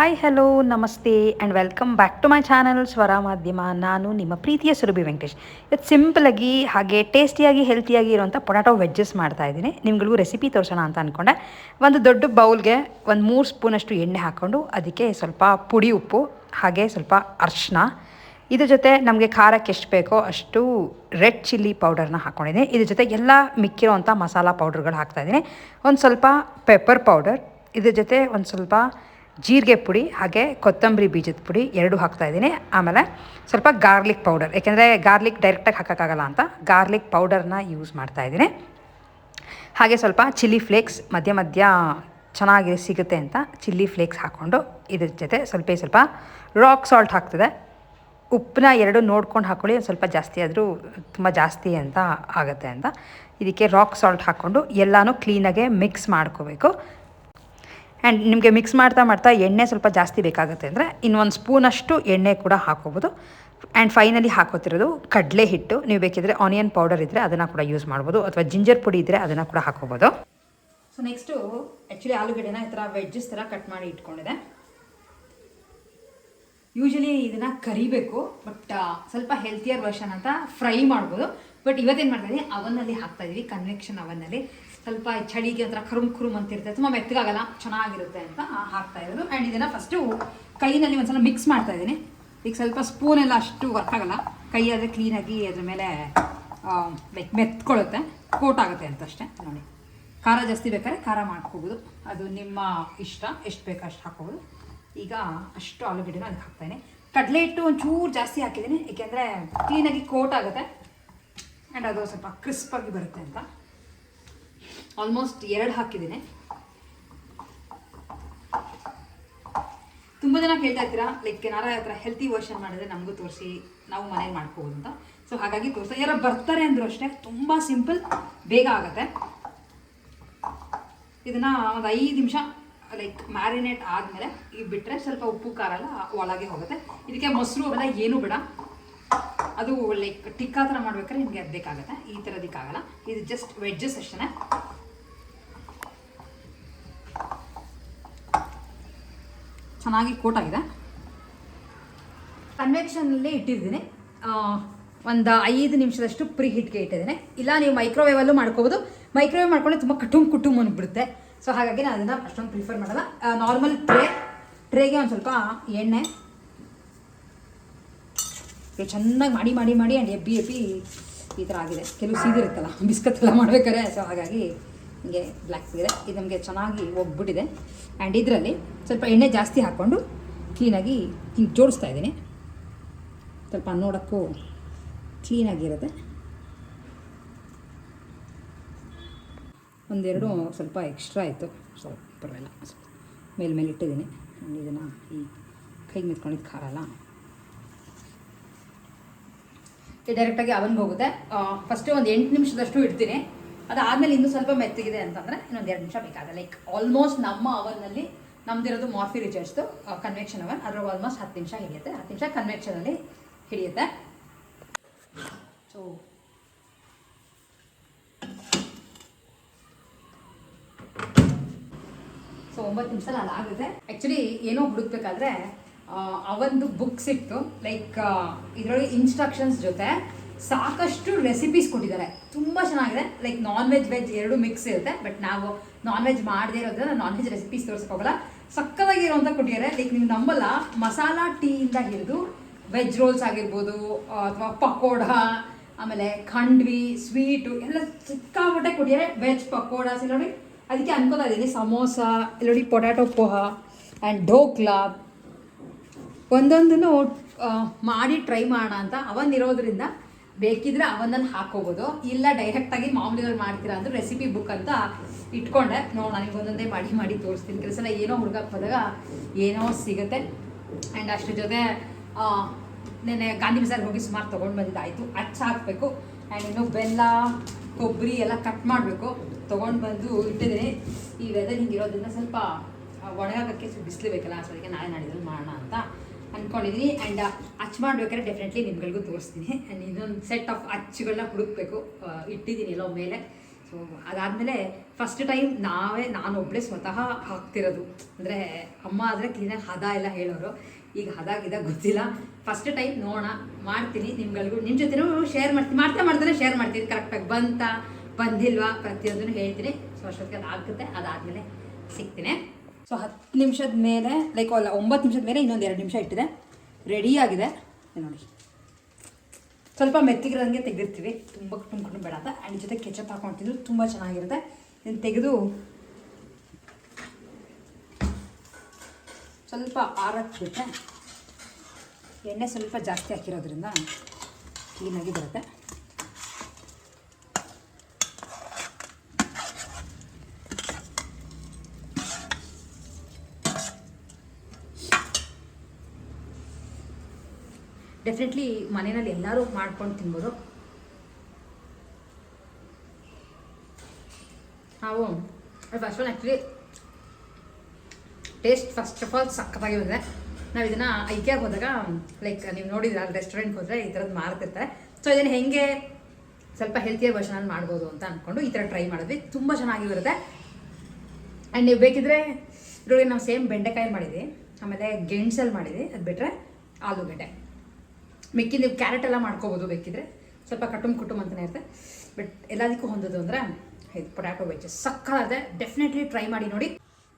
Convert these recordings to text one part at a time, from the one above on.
Hi hello ನಮಸ್ತೆ and welcome back to my channel Swara Madhyama. ನಾನು ನಿಮ್ಮ ಪ್ರೀತಿಯ ಸುರಭಿ ವೆಂಕಟೇಶ್. ಇವತ್ತು ಸಿಂಪಲಾಗಿ ಹಾಗೆ ಟೇಸ್ಟಿಯಾಗಿ ಹೆಲ್ತಿಯಾಗಿ ಇರೋಂಥ ಪೊಟ್ಯಾಟೊ ವೆಜ್ಜಸ್ ಮಾಡ್ತಾಯಿದ್ದೀನಿ. ನಿಮ್ಗಳಿಗೂ ರೆಸಿಪಿ ತೋರಿಸೋಣ ಅಂತ ಅಂದ್ಕೊಂಡೆ. ಒಂದು ದೊಡ್ಡ ಬೌಲ್ಗೆ ಒಂದು 3 ಸ್ಪೂನಷ್ಟು ಎಣ್ಣೆ ಹಾಕ್ಕೊಂಡು ಅದಕ್ಕೆ ಸ್ವಲ್ಪ ಪುಡಿ ಉಪ್ಪು ಹಾಗೆ ಸ್ವಲ್ಪ ಅರಿಶಿನ, ಇದ್ರ ಜೊತೆ ನಮಗೆ ಖಾರಕ್ಕೆ ಎಷ್ಟು ಬೇಕೋ ಅಷ್ಟು ರೆಡ್ ಚಿಲ್ಲಿ ಪೌಡರ್ನ ಹಾಕ್ಕೊಂಡಿದ್ದೀನಿ. ಇದ್ರ ಜೊತೆ ಎಲ್ಲ ಮಿಕ್ಕಿರೋವಂಥ ಮಸಾಲ ಪೌಡರ್ಗಳು ಹಾಕ್ತಾಯಿದ್ದೀನಿ. ಒಂದು ಸ್ವಲ್ಪ ಪೆಪ್ಪರ್ ಪೌಡರ್, ಇದ್ರ ಜೊತೆ ಒಂದು ಸ್ವಲ್ಪ ಜೀರಿಗೆ ಪುಡಿ ಹಾಗೆ ಕೊತ್ತಂಬರಿ ಬೀಜದ ಪುಡಿ 2 ಹಾಕ್ತಾಯಿದ್ದೀನಿ. ಆಮೇಲೆ ಸ್ವಲ್ಪ ಗಾರ್ಲಿಕ್ ಪೌಡರ್, ಯಾಕೆಂದರೆ ಗಾರ್ಲಿಕ್ ಡೈರೆಕ್ಟಾಗಿ ಹಾಕೋಕ್ಕಾಗಲ್ಲ ಅಂತ ಗಾರ್ಲಿಕ್ ಪೌಡರ್ನ ಯೂಸ್ ಮಾಡ್ತಾಯಿದ್ದೀನಿ. ಹಾಗೆ ಸ್ವಲ್ಪ ಚಿಲ್ಲಿ ಫ್ಲೇಕ್ಸ್ ಮಧ್ಯ ಮಧ್ಯ ಚೆನ್ನಾಗಿ ಸಿಗುತ್ತೆ ಅಂತ ಚಿಲ್ಲಿ ಫ್ಲೇಕ್ಸ್ ಹಾಕ್ಕೊಂಡು ಇದ್ರ ಜೊತೆ ಸ್ವಲ್ಪ ರಾಕ್ ಸಾಲ್ಟ್ ಹಾಕ್ತದೆ. ಉಪ್ಪನ್ನ 2 ನೋಡ್ಕೊಂಡು ಹಾಕ್ಕೊಳ್ಳಿ, ಒಂದು ಸ್ವಲ್ಪ ಜಾಸ್ತಿ ಆದರೂ ತುಂಬ ಜಾಸ್ತಿ ಅಂತ ಆಗುತ್ತೆ ಅಂತ. ಇದಕ್ಕೆ ರಾಕ್ ಸಾಲ್ಟ್ ಹಾಕ್ಕೊಂಡು ಎಲ್ಲನೂ ಕ್ಲೀನಾಗೆ ಮಿಕ್ಸ್ ಮಾಡ್ಕೋಬೇಕು. ಆ್ಯಂಡ್ ನಿಮಗೆ ಮಿಕ್ಸ್ ಮಾಡ್ತಾ ಎಣ್ಣೆ ಸ್ವಲ್ಪ ಜಾಸ್ತಿ ಬೇಕಾಗುತ್ತೆ ಅಂದರೆ ಇನ್ನೊಂದು ಸ್ಪೂನಷ್ಟು ಎಣ್ಣೆ ಕೂಡ ಹಾಕೋಬೋದು. ಆ್ಯಂಡ್ ಫೈನಲಿ ಹಾಕೋತಿರೋದು ಕಡಲೆ ಹಿಟ್ಟು. ನೀವು ಬೇಕಿದ್ರೆ ಆನಿಯನ್ ಪೌಡರ್ ಇದ್ದರೆ ಅದನ್ನು ಕೂಡ ಯೂಸ್ ಮಾಡ್ಬೋದು, ಅಥವಾ ಜಿಂಜರ್ ಪುಡಿ ಇದ್ದರೆ ಅದನ್ನು ಕೂಡ ಹಾಕೋಬೋದು. ಸೊ ನೆಕ್ಸ್ಟು ಆ್ಯಕ್ಚುಲಿ ಆಲೂಗಡ್ಡೆನ ಈ ಥರ ವೆಜ್ಜಸ್ ಥರ ಕಟ್ ಮಾಡಿ ಇಟ್ಕೊಂಡಿದೆ. ಯೂಶಲಿ ಇದನ್ನು ಕರಿಬೇಕು, ಬಟ್ ಸ್ವಲ್ಪ ಹೆಲ್ತಿಯರ್ ವರ್ಷನ್ ಅಂತ ಫ್ರೈ ಮಾಡ್ಬೋದು. ಬಟ್ ಇವತ್ತೇನು ಮಾಡ್ತಾಯಿದ್ದೀನಿ, ಅವನ್ನಲ್ಲಿ ಹಾಕ್ತಾಯಿದ್ದೀವಿ, ಕನ್ವೆಕ್ಷನ್ ಅವನ್ನಲ್ಲಿ. ಸ್ವಲ್ಪ ಚಳಿಗೆ ಒಂಥರ ಕರುಮ್ ಅಂತಿರುತ್ತೆ, ತುಂಬ ಮೆತ್ತಗಾಗಲ್ಲ, ಚೆನ್ನಾಗಿರುತ್ತೆ ಅಂತ ಹಾಕ್ತಾ ಇರೋದು. ಆ್ಯಂಡ್ ಇದನ್ನು ಫಸ್ಟು ಕೈನಲ್ಲಿ ಒಂದ್ಸಲ ಮಿಕ್ಸ್ ಮಾಡ್ತಾಯಿದ್ದೀನಿ. ಈಗ ಸ್ವಲ್ಪ ಸ್ಪೂನೆಲ್ಲ ಅಷ್ಟು ವರ್ಕ್ ಆಗಲ್ಲ, ಕೈ ಆದರೆ ಕ್ಲೀನಾಗಿ ಅದ್ರ ಮೇಲೆ ಲೈಕ್ ಮೆತ್ಕೊಳ್ಳುತ್ತೆ, ಕೋಟ್ ಆಗುತ್ತೆ ಅಂತ ಅಷ್ಟೇ. ನೋಡಿ, ಖಾರ ಜಾಸ್ತಿ ಬೇಕಾದ್ರೆ ಖಾರ ಮಾಡ್ಕೋಬೋದು, ಅದು ನಿಮ್ಮ ಇಷ್ಟ, ಎಷ್ಟು ಬೇಕೋ ಅಷ್ಟು ಹಾಕ್ಕೋಬೋದು. ಈಗ ಅಷ್ಟು ಆಲೂಗಡ್ಡೆನ ಅದಕ್ಕೆ ಹಾಕ್ತಾಯಿದ್ದೀನಿ. ಕಡಲೆ ಹಿಟ್ಟು ಒಂಚೂರು ಜಾಸ್ತಿ ಹಾಕಿದ್ದೀನಿ, ಏಕೆಂದರೆ ಕ್ಲೀನಾಗಿ ಕೋಟ್ ಆಗುತ್ತೆ ಆ್ಯಂಡ್ ಅದು ಸ್ವಲ್ಪ ಕ್ರಿಸ್ಪಾಗಿ ಬರುತ್ತೆ ಅಂತ. ಆಲ್ಮೋಸ್ಟ್ 2 ಹಾಕಿದ್ದೀನಿ. ತುಂಬ ಜನ ಕೇಳ್ತಾ ಇರ್ತೀರಾ, ಲೈಕ್ ಏನಾರ ಹತ್ರ ಹೆಲ್ತಿ ವರ್ಷನ್ ಮಾಡಿದ್ರೆ ನಮಗೂ ತೋರಿಸಿ, ನಾವು ಮನೇಲಿ ಮಾಡ್ಕೋಬೋದು ಅಂತ. ಸೊ ಹಾಗಾಗಿ ತೋರಿಸ್ತಾ, ಯಾರು ಬರ್ತಾರೆ ಅಂದರೂ ಅಷ್ಟೇ, ತುಂಬ ಸಿಂಪಲ್, ಬೇಗ ಆಗುತ್ತೆ. ಇದನ್ನು ಒಂದು 5 ನಿಮಿಷ ಲೈಕ್ ಮ್ಯಾರಿನೇಟ್ ಆದಮೇಲೆ ಈಗ ಬಿಟ್ಟರೆ ಸ್ವಲ್ಪ ಉಪ್ಪು ಖಾರ ಎಲ್ಲ ಒಳಗೆ ಹೋಗುತ್ತೆ. ಇದಕ್ಕೆ ಮೊಸರು ಅವೆಲ್ಲ ಏನೂ ಬೇಡ, ಅದು ಲೈಕ್ ಟಿಕ್ಕಾ ಥರ ಮಾಡ್ಬೇಕಾದ್ರೆ ನಿಮಗೆ ಅದು ಬೇಕಾಗುತ್ತೆ, ಈ ಥರದಕ್ಕಾಗಲ್ಲ. ಇದು ಜಸ್ಟ್ ವೆಜ್ಜಸ್ ಅಷ್ಟೇ. ಚೆನ್ನಾಗಿ ಕೋಟ್ ಆಗಿದೆ. ಕನ್ವೆಕ್ಷನಲ್ಲಿ ಇಟ್ಟಿದ್ದೀನಿ, ಒಂದು 5 ನಿಮಿಷದಷ್ಟು ಪ್ರೀ ಹೀಟ್ಗೆ ಇಟ್ಟಿದ್ದೀನಿ. ಇಲ್ಲ ನೀವು ಮೈಕ್ರೋವೇವಲ್ಲೂ ಮಾಡ್ಕೋಬೋದು. ಮೈಕ್ರೋವೇವ್ ಮಾಡ್ಕೊಂಡ್ರೆ ತುಂಬ ಕುಟುಂಬ ಅಂದ್ಬಿಡುತ್ತೆ. ಸೊ ಹಾಗಾಗಿ ನಾನು ಅದನ್ನು ಅಷ್ಟೊಂದು ಪ್ರಿಫರ್ ಮಾಡಲ್ಲ. ನಾರ್ಮಲ್ ಟ್ರೇಗೆ ಒಂದು ಸ್ವಲ್ಪ ಎಣ್ಣೆ ಚೆನ್ನಾಗಿ ಮಾಡಿ ಆ್ಯಂಡ್ ಎಬ್ಬಿ ಈ ಥರ ಆಗಿದೆ. ಕೆಲವು ಸೀದಿರುತ್ತಲ್ಲ ಬಿಸ್ಕತ್ ಎಲ್ಲ ಮಾಡ್ಬೇಕಾದ್ರೆ, ಸೊ ಹಾಗಾಗಿ ಹಿಂಗೆ ಬ್ಲ್ಯಾಕ್ ಸಿಗಿದೆ. ಇದು ನಮಗೆ ಚೆನ್ನಾಗಿ ಹೋಗ್ಬಿಟ್ಟಿದೆ. ಆ್ಯಂಡ್ ಇದರಲ್ಲಿ ಸ್ವಲ್ಪ ಎಣ್ಣೆ ಜಾಸ್ತಿ ಹಾಕ್ಕೊಂಡು ಕ್ಲೀನಾಗಿ ಹಿಂಗೆ ಜೋಡಿಸ್ತಾ ಇದ್ದೀನಿ. ಸ್ವಲ್ಪ ನೋಡೋಕ್ಕೂ ಕ್ಲೀನಾಗಿರುತ್ತೆ. ಒಂದೆರಡು ಸ್ವಲ್ಪ ಎಕ್ಸ್ಟ್ರಾ ಆಯಿತು, ಸೊ ಪರವಾಗಿಲ್ಲ, ಮೇಲೆ ಇಟ್ಟಿದ್ದೀನಿ. ಆ್ಯಂಡ್ ಇದನ್ನು ಈ ಕೈಗೆ ಮೆತ್ಕೊಂಡಿದ್ದು ಖಾರ ಅಲ್ಲ, ಡೈರೆಕ್ಟಾಗಿ ಅವನ್ಗೆ ಹೋಗುತ್ತೆ. ಫಸ್ಟು ಒಂದು 8 ನಿಮಿಷದಷ್ಟು ಇಡ್ತೀನಿ. ಅದಾದಮೇಲೆ ಇನ್ನೂ ಸ್ವಲ್ಪ ಮೆತ್ತಗಿದೆ ಅಂತಂದರೆ ಇನ್ನೊಂದು 2 ನಿಮಿಷ ಬೇಕಾಗುತ್ತೆ. ಲೈಕ್ ಆಲ್ಮೋಸ್ಟ್ ನಮ್ಮ ಅವನ್ನಲ್ಲಿ ನಮ್ಮದಿರೋದು ಮಾರ್ಫಿ ರಿಚರ್ಸ್ದು ಕನ್ವೆಕ್ಷನ್ ಅವನ್, ಅದರಲ್ಲಿ ಆಲ್ಮೋಸ್ಟ್ 10 ನಿಮಿಷ ಹಿಡಿಯುತ್ತೆ. 10 ನಿಮಿಷ ಕನ್ವೆಕ್ಷನಲ್ಲಿ ಹಿಡಿಯುತ್ತೆ. ಸೊ 9 ನಿಮಿಷದಲ್ಲಿ ಅದಾಗುತ್ತೆ. ಆ್ಯಕ್ಚುಲಿ ಏನೋ ಹುಡುಕ್ಬೇಕಾದ್ರೆ ಅವೊಂದು ಬುಕ್ ಸಿಕ್ತು, ಲೈಕ್ ಇದರೊಳಗೆ ಇನ್ಸ್ಟ್ರಕ್ಷನ್ಸ್ ಜೊತೆ ಸಾಕಷ್ಟು ರೆಸಿಪೀಸ್ ಕೊಟ್ಟಿದ್ದಾರೆ, ತುಂಬ ಚೆನ್ನಾಗಿದೆ. Like non veg veg 2 mix ಇರುತ್ತೆ. ಬಟ್ ನಾವು ನಾನ್ ವೆಜ್ ಮಾಡದೇ ಇರೋದ್ರಿಂದ ನಾನ್ ವೆಜ್ ರೆಸಿಪೀಸ್ ತೋರಿಸೋಕ್ಕೋಗಲ್ಲ. ಸಕ್ಕತ್ತಾಗಿರೋಂಥ ಕೊಟ್ಟಿದ್ದಾರೆ. ಲೈಕ್ ನೀವು ನಂಬಲ್ಲ, ಮಸಾಲ ಟೀಯಿಂದ ಹಿಡಿದು ವೆಜ್ ರೋಲ್ಸ್ ಆಗಿರ್ಬೋದು, ಅಥವಾ ಪಕೋಡ, ಆಮೇಲೆ ಖಂಡ್ವಿ, ಸ್ವೀಟು ಎಲ್ಲ ಸಿಕ್ಕಾಪಟ್ಟೆ ಕೊಟ್ಟಿದ್ದಾರೆ. ವೆಜ್ ಪಕೋಡಾಸ್ ಇಲ್ಲ ನೋಡಿ, ಅದಕ್ಕೆ ಅನ್ಕೋತಾ ಇದ್ದೀನಿ ಸಮೋಸ ಇಲ್ಲ ನೋಡಿ, ಪೊಟ್ಯಾಟೊ ಪೋಹ ಆ್ಯಂಡ್ ಢೋಕ್ಲಾ, ಒಂದೊಂದನ್ನು ಮಾಡಿ ಟ್ರೈ ಮಾಡೋಣ ಅಂತ. ಅವನ್ನಿರೋದ್ರಿಂದ ಬೇಕಿದ್ರೆ ಅವನನ್ನು ಹಾಕೋಬೋದು, ಇಲ್ಲ ಡೈರೆಕ್ಟಾಗಿ ಮಾಮೂಲಿಗಳು ಮಾಡ್ತೀರಾ ಅಂದ್ರೆ ರೆಸಿಪಿ ಬುಕ್ ಅಂತ ಇಟ್ಕೊಂಡೆ. ನನಗೆ ಒಂದೊಂದೇ ಮಾಡಿ ತೋರಿಸ್ತೀನಿ. ಕೆಲಸ ಏನೋ ಹುಡುಗಕ್ಕೆ ಹೋದಾಗ ಏನೋ ಸಿಗುತ್ತೆ. ಆ್ಯಂಡ್ ಅದ್ರ ಜೊತೆ ನೆನ್ನೆ ಗಾಂಧಿ ಬಜಾರ್ಗೆ ಹೋಗಿ ಸುಮಾರು ತೊಗೊಂಡು ಬಂದಿದ್ದಾಯಿತು. ಅಚ್ಚ ಹಾಕಬೇಕು ಆ್ಯಂಡ್ ಇನ್ನೂ ಬೆಲ್ಲ, ಕೊಬ್ಬರಿ ಎಲ್ಲ ಕಟ್ ಮಾಡಬೇಕು. ತೊಗೊಂಡು ಬಂದು ಇಟ್ಟಿದ್ದೀನಿ. ಈ ವೆದರ್ ಹಿಂಗಿರೋದ್ರಿಂದ ಸ್ವಲ್ಪ ಒಣಗಾಕೋಕ್ಕೆ ಬಿಸಿಲು ಬೇಕಲ್ಲ, ಸೊ ಅದಕ್ಕೆ ನಾಳೆ ನಾಡಿದ್ರಲ್ಲಿ ಮಾಡೋಣ ಅಂತ ಅಂದ್ಕೊಂಡಿದ್ದೀನಿ. ಆ್ಯಂಡ್ ಅಚ್ಚು ಮಾಡಬೇಕಾದ್ರೆ ಡೆಫಿನೆಟ್ಲಿ ನಿಮ್ಗಳಿಗೂ ತೋರಿಸ್ತೀನಿ. ಆ್ಯಂಡ್ ಇನ್ನೊಂದು ಸೆಟ್ ಆಫ್ ಅಚ್ಚುಗಳನ್ನ ಹುಡುಕಬೇಕು, ಇಟ್ಟಿದ್ದೀನಿ ಎಲ್ಲೋ ಮೇಲೆ. ಸೊ ಅದಾದಮೇಲೆ ಫಸ್ಟ್ ಟೈಮ್ ನಾನು ಒಬ್ಬಳೇ ಸ್ವತಃ ಹಾಕ್ತಿರೋದು. ಅಂದರೆ ಅಮ್ಮ ಆದರೆ ಕ್ಲೀನಾಗಿ ಹದ ಎಲ್ಲ ಹೇಳೋರು, ಈಗ ಹದಾಗಿದ್ದಾಗ ಗೊತ್ತಿಲ್ಲ. ಫಸ್ಟ್ ಟೈಮ್ ನೋಡೋಣ, ಮಾಡ್ತೀನಿ, ನಿಮ್ಗಳಿಗೂ ನಿಮ್ಮ ಜೊತೆನೂ ಶೇರ್ ಮಾಡ್ತೀನಿ, ಮಾಡ್ತಾನೆ ಶೇರ್ ಮಾಡ್ತೀನಿ. ಕರೆಕ್ಟಾಗಿ ಬಂದಿಲ್ವಾ ಪ್ರತಿಯೊಂದನ್ನು ಹೇಳ್ತೀನಿ. ಸೊ ಅಷ್ಟೊತ್ತಿಗೆ ಅದು ಆಗುತ್ತೆ. ಅದಾದಮೇಲೆ ಸಿಗ್ತೀನಿ. ಸೊ 10 ನಿಮಿಷದ ಮೇಲೆ ಲೈಕ್ ಅಲ್ಲ 9 ನಿಮಿಷದ ಮೇಲೆ ಇನ್ನೊಂದು 2 ನಿಮಿಷ ಇಟ್ಟಿದೆ, ರೆಡಿಯಾಗಿದೆ ನೋಡಿ. ಸ್ವಲ್ಪ ಮೆತ್ತಿಗಿರೋಂಗೆ ತೆಗೆದಿರ್ತೀವಿ, ತುಂಬ ತುಂಬ್ಕೊಂಡು ಬೇಡ ಅಂತ. ಆ್ಯಂಡ್ ಜೊತೆ ಕೆಚಪ್ ಹಾಕ್ಕೊಳ್ತಿದ್ರು ತುಂಬ ಚೆನ್ನಾಗಿರುತ್ತೆ. ಇದನ್ನು ತೆಗೆದು ಸ್ವಲ್ಪ ಆರಕ್ಬಿಟ್ರೆ ಎಣ್ಣೆ ಸ್ವಲ್ಪ ಜಾಸ್ತಿ ಹಾಕಿರೋದ್ರಿಂದ ಕ್ಲೀನಾಗಿ ಬರುತ್ತೆ. ಡೆಫಿನೆಟ್ಲಿ ಮನೆಯಲ್ಲಿ ಎಲ್ಲರೂ ಮಾಡ್ಕೊಂಡು ತಿನ್ಬೋದು. ನಾವು first one actually taste first of all ಸಖತ್ತಾಗಿ ಬಂದಿದೆ. ನಾವು ಇದನ್ನು ಐಕ್ಯಾಗೆ ಹೋದಾಗ ಲೈಕ್ ನೀವು ನೋಡಿದ್ರೆ ಅಲ್ಲಿ ರೆಸ್ಟೋರೆಂಟ್ಗೆ ಹೋದರೆ ಈ ಥರದ್ದು ಮಾರ್ತಿರ್ತಾರೆ. ಸೊ ಇದನ್ನು ಹೆಂಗೆ ಸ್ವಲ್ಪ ಹೆಲ್ತಿಯರ್ ವರ್ಷನಲ್ಲಿ ಮಾಡ್ಬೋದು ಅಂತ ಅಂದ್ಕೊಂಡು ಈ ಥರ ಟ್ರೈ ಮಾಡಿದ್ವಿ. ತುಂಬ ಚೆನ್ನಾಗಿ ಬರುತ್ತೆ. ಆ್ಯಂಡ್ ನೀವು ಬೇಕಿದ್ರೆ ಇದ್ರೊಳಗೆ ನಾವು ಸೇಮ್ ಬೆಂಡೆಕಾಯಿ ಮಾಡಿದ್ವಿ, ಆಮೇಲೆ ಗೆಣಸಲ್ಲಿ ಮಾಡಿದ್ವಿ. ಅದು ಬಿಟ್ಟರೆ ಆಲೂಗಡ್ಡೆ, ಮಿಕ್ಕಿ ನೀವು ಕ್ಯಾರೆಟ್ ಎಲ್ಲ ಮಾಡ್ಕೋಬೋದು ಬೇಕಿದ್ರೆ. ಸ್ವಲ್ಪ ಕುಟುಂಬ ಅಂತಲೇ ಇರುತ್ತೆ. ಬಟ್ ಎಲ್ಲದಕ್ಕೂ ಹೊಂದೋದು ಅಂದರೆ ಇದು ಪೊಟ್ಯಾಟೊ ವೆಜ್ಜಸ್ ಸಕ್ಕತ್ತಾಗಿದೆ. ಡೆಫಿನೆಟ್ಲಿ ಟ್ರೈ ಮಾಡಿ ನೋಡಿ.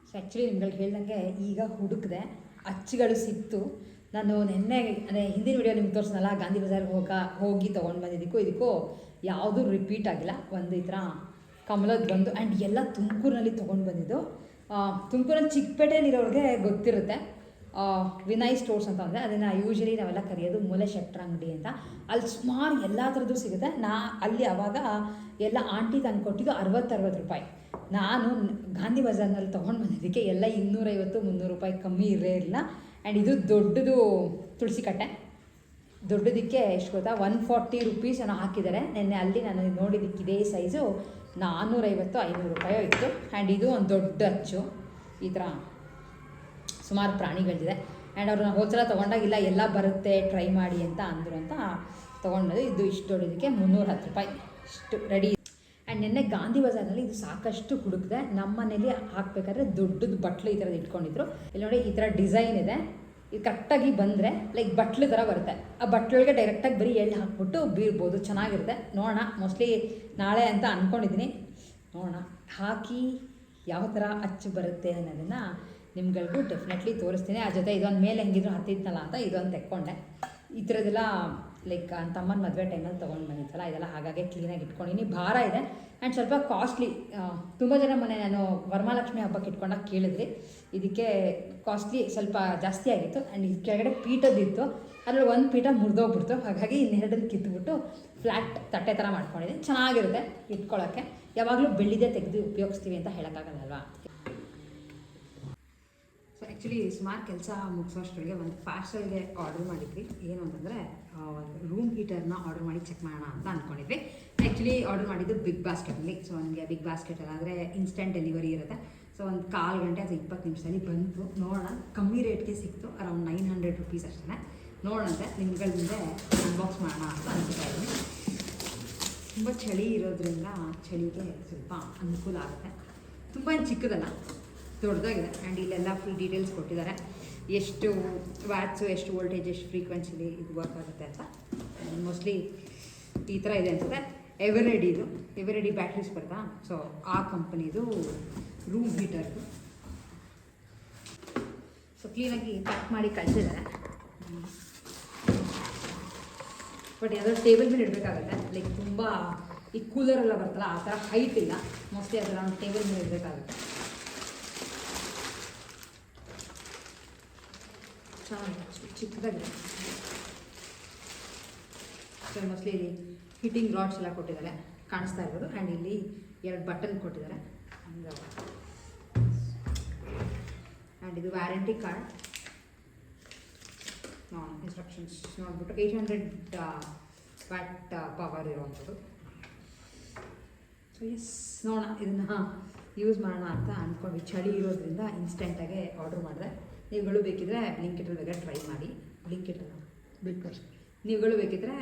ಸೊ ಆ್ಯಕ್ಚುಲಿ ನಿಮ್ಗಳಿಗೆ ಹೇಳ್ದಂಗೆ ಈಗ ಹುಡುಕಿದೆ, ಅಚ್ಚುಗಳು ಸಿಕ್ತು. ನಾನು ನಿನ್ನೆ ಅಂದರೆ ಹಿಂದಿನ ವಿಡಿಯೋ ನಿಮ್ಗೆ ತೋರಿಸ್ನಲ್ಲ, ಗಾಂಧಿ ಬಜಾರ್ಗೆ ಹೋಗಿ ತೊಗೊಂಡು ಬಂದಿದ್ದಕ್ಕೂ ಇದಕ್ಕೂ ಯಾವುದೂ ರಿಪೀಟ್ ಆಗಿಲ್ಲ. ಒಂದು ಈ ಥರ ಕಮಲದ್ದು ಬಂದು ಆ್ಯಂಡ್ ಎಲ್ಲ ತುಮಕೂರಿನಲ್ಲಿ ತೊಗೊಂಡು ಬಂದಿದ್ದು. ತುಮಕೂರಲ್ಲಿ ಚಿಕ್ಕಪೇಟೆಯಲ್ಲಿರೋರಿಗೆ ಗೊತ್ತಿರುತ್ತೆ, ವಿನಯ್ ಸ್ಟೋರ್ಸ್ ಅಂತ ಅಂದರೆ ಅದನ್ನು ಯೂಶ್ವಲಿ ನಾವೆಲ್ಲ ಕರೆಯೋದು ಮೂಲೆ ಶೆಟ್ರ ಅಂಗಡಿ ಅಂತ. ಅಲ್ಲಿ ಸುಮಾರು ಎಲ್ಲ ಥರದ್ದು ಸಿಗುತ್ತೆ. ಅಲ್ಲಿ ಆವಾಗ ಎಲ್ಲ ಆಂಟಿ ತಂದು ಕೊಟ್ಟಿದ್ದು 60 ರೂಪಾಯಿ. ನಾನು ಗಾಂಧಿ ಬಜಾರ್ನಲ್ಲಿ ತೊಗೊಂಡು ಬಂದಿದ್ದಕ್ಕೆ ಎಲ್ಲ 250-300 ರೂಪಾಯಿ ಕಮ್ಮಿ ಇರಲಿಲ್ಲ. ಆ್ಯಂಡ್ ಇದು ದೊಡ್ಡದು ತುಳಸಿ ಕಟ್ಟೆ, ದೊಡ್ಡದಕ್ಕೆ ಎಷ್ಟು ಗೊತ್ತಾ 140 ರುಪೀಸ್ ಏನೋ ಹಾಕಿದ್ದಾರೆ. ನೆನ್ನೆ ಅಲ್ಲಿ ನಾನು ನೋಡಿದ್ದಕ್ಕೆ ಇದೇ ಸೈಜು 450-500 ರೂಪಾಯೋ ಇತ್ತು. ಆ್ಯಂಡ್ ಇದು ಒಂದು ದೊಡ್ಡ ಅಚ್ಚು, ಈ ಥರ ಸುಮಾರು ಪ್ರಾಣಿಗಳಿದೆ. ಆ್ಯಂಡ್ ಅವ್ರನ್ನ ಹೋದ್ಸಲ ತೊಗೊಂಡಾಗಿಲ್ಲ, ಎಲ್ಲ ಬರುತ್ತೆ ಟ್ರೈ ಮಾಡಿ ಅಂತ ಅಂದರು ಅಂತ ತೊಗೊಂಡದು. ಇದು ಇಷ್ಟು ದೊಡ್ಡದಕ್ಕೆ 310 ರೂಪಾಯಿ ಇಷ್ಟು ರೆಡಿ. ಆ್ಯಂಡ್ ನಿನ್ನೆ ಗಾಂಧಿ ಬಜಾರ್ನಲ್ಲಿ ಇದು ಸಾಕಷ್ಟು ಹುಡುಕಿದೆ. ನಮ್ಮ ಮನೇಲಿ ಹಾಕಬೇಕಾದ್ರೆ ದೊಡ್ಡದು ಬಟ್ಲು ಈ ಥರದ್ದು ಇಟ್ಕೊಂಡಿದ್ರು. ಇಲ್ಲಿ ನೋಡಿ ಈ ಥರ ಡಿಸೈನ್ ಇದೆ. ಇದು ಕರೆಕ್ಟಾಗಿ ಬಂದರೆ ಲೈಕ್ ಬಟ್ಲು ಥರ ಬರುತ್ತೆ. ಆ ಬಟ್ಲೊಳಗೆ ಡೈರೆಕ್ಟಾಗಿ ಬರೀ ಎಳ್ಳು ಹಾಕ್ಬಿಟ್ಟು ಬೀರ್ಬೋದು, ಚೆನ್ನಾಗಿರುತ್ತೆ. ನೋಡೋಣ, ಮೋಸ್ಟ್ಲಿ ನಾಳೆ ಅಂತ ಅಂದ್ಕೊಂಡಿದ್ದೀನಿ. ನೋಡೋಣ ಹಾಕಿ ಯಾವ ಥರ ಅಚ್ಚು ಬರುತ್ತೆ ಅನ್ನೋದನ್ನು ನಿಮ್ಗಳಿಗೂ ಡೆಫಿನೆಟ್ಲಿ ತೋರಿಸ್ತೀನಿ. ಆ ಜೊತೆ ಇದೊಂದು ಮೇಲೆ ಹೆಂಗಿದ್ರು ಹತ್ತಿದ್ನಲ್ಲ ಅಂತ ಇದೊಂದು ತೆಕ್ಕೊಂಡೆ. ಈ ಥರದ್ದೆಲ್ಲ ಲೈಕ್ ತಮ್ಮನ ಮದುವೆ ಟೈಮಲ್ಲಿ ತೊಗೊಂಡು ಬಂದಿತ್ತಲ್ಲ, ಇದೆಲ್ಲ ಹಾಗಾಗಿ ಕ್ಲೀನಾಗಿ ಇಟ್ಕೊಂಡಿನಿ. ಭಾರ ಇದೆ ಆ್ಯಂಡ್ ಸ್ವಲ್ಪ ಕಾಸ್ಟ್ಲಿ. ತುಂಬ ಜನ ನಾನು ವರಮಹಾಲಕ್ಷ್ಮಿ ಹಬ್ಬಕ್ಕೆ ಇಟ್ಕೊಂಡಾಗ ಕೇಳಿದ್ರಿ, ಇದಕ್ಕೆ ಕಾಸ್ಟ್ಲಿ ಸ್ವಲ್ಪ ಜಾಸ್ತಿ ಆಗಿತ್ತು. ಆ್ಯಂಡ್ ಇದು ಕೆಳಗಡೆ ಪೀಠದಿತ್ತು, ಅದರಲ್ಲಿ ಒಂದು ಪೀಠ ಮುರಿದೋಗ್ಬಿಡ್ತು. ಹಾಗಾಗಿ ಇನ್ನೆರಡನ್ನು ಕಿತ್ಬಿಟ್ಟು ಫ್ಲ್ಯಾಟ್ ತಟ್ಟೆ ಥರ ಮಾಡ್ಕೊಂಡಿದ್ದೀನಿ. ಚೆನ್ನಾಗಿರುತ್ತೆ ಇಟ್ಕೊಳ್ಳೋಕ್ಕೆ. ಯಾವಾಗಲೂ ಬೆಳ್ಳಿದೆ ತೆಗೆದು ಉಪಯೋಗಿಸ್ತೀವಿ ಅಂತ ಹೇಳೋಕ್ಕಾಗಲ್ಲಲ್ವಾ. ಸೊ ಆ್ಯಕ್ಚುಲಿ ಸುಮಾರು ಕೆಲಸ ಮುಗಿಸೋಷ್ಟೊಳಗೆ ಒಂದು ಪಾರ್ಸಲ್ಗೆ ಆರ್ಡರ್ ಮಾಡಿದ್ವಿ. ಏನು ಅಂತಂದರೆ ಒಂದು ರೂಮ್ ಹೀಟರ್ನ ಆರ್ಡರ್ ಮಾಡಿ ಚೆಕ್ ಮಾಡೋಣ ಅಂತ ಅಂದ್ಕೊಂಡಿದ್ವಿ. ಆ್ಯಕ್ಚುಲಿ ಆರ್ಡರ್ ಮಾಡಿದ್ದು ಬಿಗ್ ಬಾಸ್ಕೆಟಲ್ಲಿ. ಸೊ ನನಗೆ ಬಿಗ್ ಬಾಸ್ಕೆಟಲ್ಲಿ ಆದರೆ ಇನ್ಸ್ಟೆಂಟ್ ಡೆಲಿವರಿ ಇರುತ್ತೆ. ಸೊ ಒಂದು 1/4 ಗಂಟೆ ಅಥವಾ 20 ನಿಮಿಷದಲ್ಲಿ ಬಂತು. ನೋಡೋಣ, ಕಮ್ಮಿ ರೇಟ್ಗೆ ಸಿಕ್ತು, ಅರೌಂಡ್ 900 ರುಪೀಸ್ ಅಷ್ಟೇ. ನೋಡೋಣಂತೆ ನಿಮ್ಗಳ ಮುಂದೆ ಅನ್ಬಾಕ್ಸ್ ಮಾಡೋಣ ಅಂತ ಅನ್ಸ್ತಾ ಇದ್ದೀನಿ. ತುಂಬ ಚಳಿ ಇರೋದ್ರಿಂದ ಚಳಿಗೆ ಸ್ವಲ್ಪ ಅನುಕೂಲ ಆಗುತ್ತೆ. ತುಂಬ ಚಿಕ್ಕದಲ್ಲ, ದೊಡ್ಡದಾಗಿದೆ. ಆ್ಯಂಡ್ ಇಲ್ಲೆಲ್ಲ ಫುಲ್ ಡೀಟೇಲ್ಸ್ ಕೊಟ್ಟಿದ್ದಾರೆ, ಎಷ್ಟು ವ್ಯಾಟ್ಸು, ಎಷ್ಟು ವೋಲ್ಟೇಜ್, ಎಷ್ಟು ಫ್ರೀಕ್ವೆನ್ಸಿಲಿ ಇದು ವರ್ಕ್ ಆಗುತ್ತೆ ಅಂತ. ಮೋಸ್ಟ್ಲಿ ಈ ಥರ ಇದೆ ಅನ್ಸುತ್ತೆ. ಎವರೆಡಿ ಬ್ಯಾಟ್ರೀಸ್ ಬರ್ತಾ. ಸೊ ಆ ಕಂಪನಿದು ರೂಮ್ ಹೀಟರ್ದು. ಸೊ ಕ್ಲೀನಾಗಿ ಪ್ಯಾಕ್ ಮಾಡಿ ಕಳಿಸಿದ್ದಾರೆ. ಬಟ್ ಯಾವುದಾದ್ರು ಟೇಬಲ್ ಮೇಲೆ ಇಡಬೇಕಾಗುತ್ತೆ. ಲೈಕ್ ತುಂಬ ಈ ಕೂಲರೆಲ್ಲ ಬರ್ತಲ್ಲ ಆ ಥರ ಹೈಟ್ ಇಲ್ಲ, ಮೋಸ್ಟ್ಲಿ ಅದರ ಒಂದು ಟೇಬಲ್ ಮೇಲೆ ಇಡಬೇಕಾಗುತ್ತೆ. ಚೆನ್ನಾಗಿ ಚಿಕ್ಕದಾಗಿದೆ. ಸೊ ಮೋಸ್ಟ್ಲಿ ಇಲ್ಲಿ ಹಿಟ್ಟಿಂಗ್ ರಾಡ್ಸ್ ಎಲ್ಲ ಕೊಟ್ಟಿದ್ದಾರೆ, ಕಾಣಿಸ್ತಾ ಇರ್ಬೋದು. ಆ್ಯಂಡ್ ಇಲ್ಲಿ 2 ಬಟನ್ ಕೊಟ್ಟಿದ್ದಾರೆ. ಆ್ಯಂಡ್ ಇದು ವ್ಯಾರಂಟಿ ಕಾರ್ಡ್, ಇನ್ಸ್ಟ್ರಕ್ಷನ್ಸ್ ನೋಡ್ಬಿಟ್ಟು 800 ವ್ಯಾಟ್ ಪವರ್ ಇರುವಂಥದ್ದು. ಸೊ ಎಸ್, ನೋಡೋಣ, ಇದನ್ನು ಯೂಸ್ ಮಾಡೋಣ ಅಂತ ಅಂದ್ಕೊಂಡು ಚಳಿ ಇರೋದ್ರಿಂದ ಇನ್ಸ್ಟೆಂಟಾಗೆ ಆರ್ಡ್ರ್ ಮಾಡಿದೆ. ನೀವುಗಳು ಬೇಕಿದ್ರೆ ಬ್ಲಿಂಕಿಟಲ್ಲಿ ಬೇಕಾದ್ರೆ ಟ್ರೈ ಮಾಡಿ. ಬ್ಲಿಂಕಿಟಲ್ಲ ನೀವುಗಳು ಬೇಕಿದ್ರೆ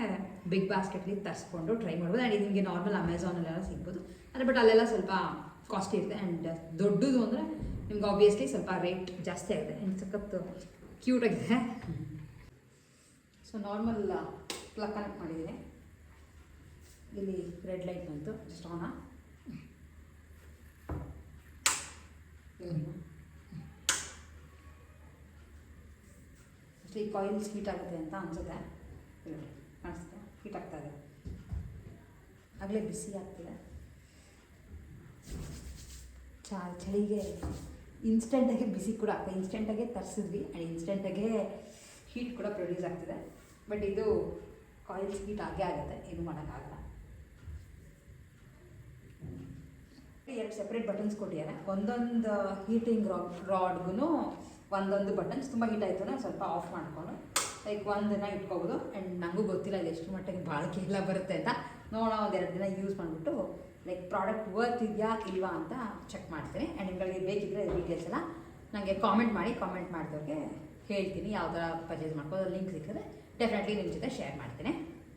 ಬಿಗ್ ಬಾಸ್ಕೆಟ್ಲಿ ತರಿಸ್ಕೊಂಡು ಟ್ರೈ ಮಾಡ್ಬೋದು. ಆ್ಯಂಡ್ ಇದು ನಿಮಗೆ ನಾರ್ಮಲ್ ಅಮೆಝಾನಲ್ಲೆಲ್ಲ ಸಿಗ್ಬೋದು. ಅಂದರೆ ಬಟ್ ಅಲ್ಲೆಲ್ಲ ಸ್ವಲ್ಪ ಕಾಸ್ಟ್ಲಿ ಇರುತ್ತೆ. ಆ್ಯಂಡ್ ದೊಡ್ಡದು ಅಂದರೆ ನಿಮ್ಗೆ ಆಬ್ವಿಯಸ್ಲಿ ಸ್ವಲ್ಪ ರೇಟ್ ಜಾಸ್ತಿ ಆಗುತ್ತೆ. ಆ್ಯಂಡ್ ಸಖತ್ತು ಕ್ಯೂಟಾಗಿದೆ. ಸೊ ನಾರ್ಮಲ್ ಪ್ಲಗ್ ಕನೆಕ್ಟ್ ಮಾಡಿದ್ದೀನಿ. ಇಲ್ಲಿ ರೆಡ್ ಲೈಟ್ ಬಂತು, ಜಸ್ಟ್ ಆನ. ಈ ಕಾಯಿಲ್ಸ್ ಹೀಟ್ ಆಗುತ್ತೆ ಅಂತ ಅನ್ಸುತ್ತೆ. ಕಾಣಿಸುತ್ತೆ, ಹೀಟ್ ಆಗ್ತಾ ಇದೆ, ಆಗಲೇ ಬಿಸಿ ಆಗ್ತಿದೆ. ಚಳಿಗೆ ಇನ್ಸ್ಟೆಂಟಾಗೆ ಬಿಸಿ ಕೂಡ ಆಗ್ತದೆ. ಇನ್ಸ್ಟೆಂಟಾಗೆ ತರಿಸಿದ್ವಿ ಆ್ಯಂಡ್ ಇನ್ಸ್ಟೆಂಟಾಗೆ ಹೀಟ್ ಕೂಡ ಪ್ರೊಡ್ಯೂಸ್ ಆಗ್ತಿದೆ. ಬಟ್ ಇದು ಕಾಯಿಲ್ಸ್ ಹೀಟ್ ಆಗೇ ಆಗುತ್ತೆ, ಏನು ಮಾಡೋಕ್ಕಾಗಲ್ಲ. ಎರಡು ಸೆಪ್ರೇಟ್ ಬಟನ್ಸ್ ಕೊಟ್ಟಿದ್ದಾರೆ. ಒಂದೊಂದು ಹೀಟಿಂಗ್ ರಾಡ್ಗೂ ಒಂದೊಂದು ಬಟನ್ಸ್. ತುಂಬ ಹೀಟ್ ಆಯಿತು ಅಂದರೆ ಸ್ವಲ್ಪ ಆಫ್ ಮಾಡಿಕೊಂಡು ಲೈಕ್ ಒಂದನ್ನು ಇಟ್ಕೋಬೋದು. ಆ್ಯಂಡ್ ನನಗೂ ಗೊತ್ತಿಲ್ಲ ಇದು ಎಷ್ಟು ಮಟ್ಟಿಗೆ ಬಾಳಿಕೆ ಎಲ್ಲ ಬರುತ್ತೆ ಅಂತ. ನೋಡೋ ಒಂದೆರಡು ದಿನ ಯೂಸ್ ಮಾಡಿಬಿಟ್ಟು ಲೈಕ್ ಪ್ರಾಡಕ್ಟ್ ವರ್ತ್ ಇದೆಯಾ ಇಲ್ವಾ ಅಂತ ಚೆಕ್ ಮಾಡ್ತೀನಿ. ಆ್ಯಂಡ್ ನಿಮಗೆ ಬೇಕಿದ್ದರೆ ಡೀಟೇಲ್ಸ್ ಎಲ್ಲ ನನಗೆ ಕಾಮೆಂಟ್ ಮಾಡಿದವ್ರಿಗೆ ಹೇಳ್ತೀನಿ ಯಾವ ಥರ ಪರ್ಚೇಸ್ ಮಾಡ್ಕೋದು. ಲಿಂಕ್ ಸಿಕ್ಕಿದ್ರೆ ಡೆಫಿನೆಟ್ಲಿ ನಿಮ್ಮ ಜೊತೆ ಶೇರ್ ಮಾಡ್ತೀನಿ.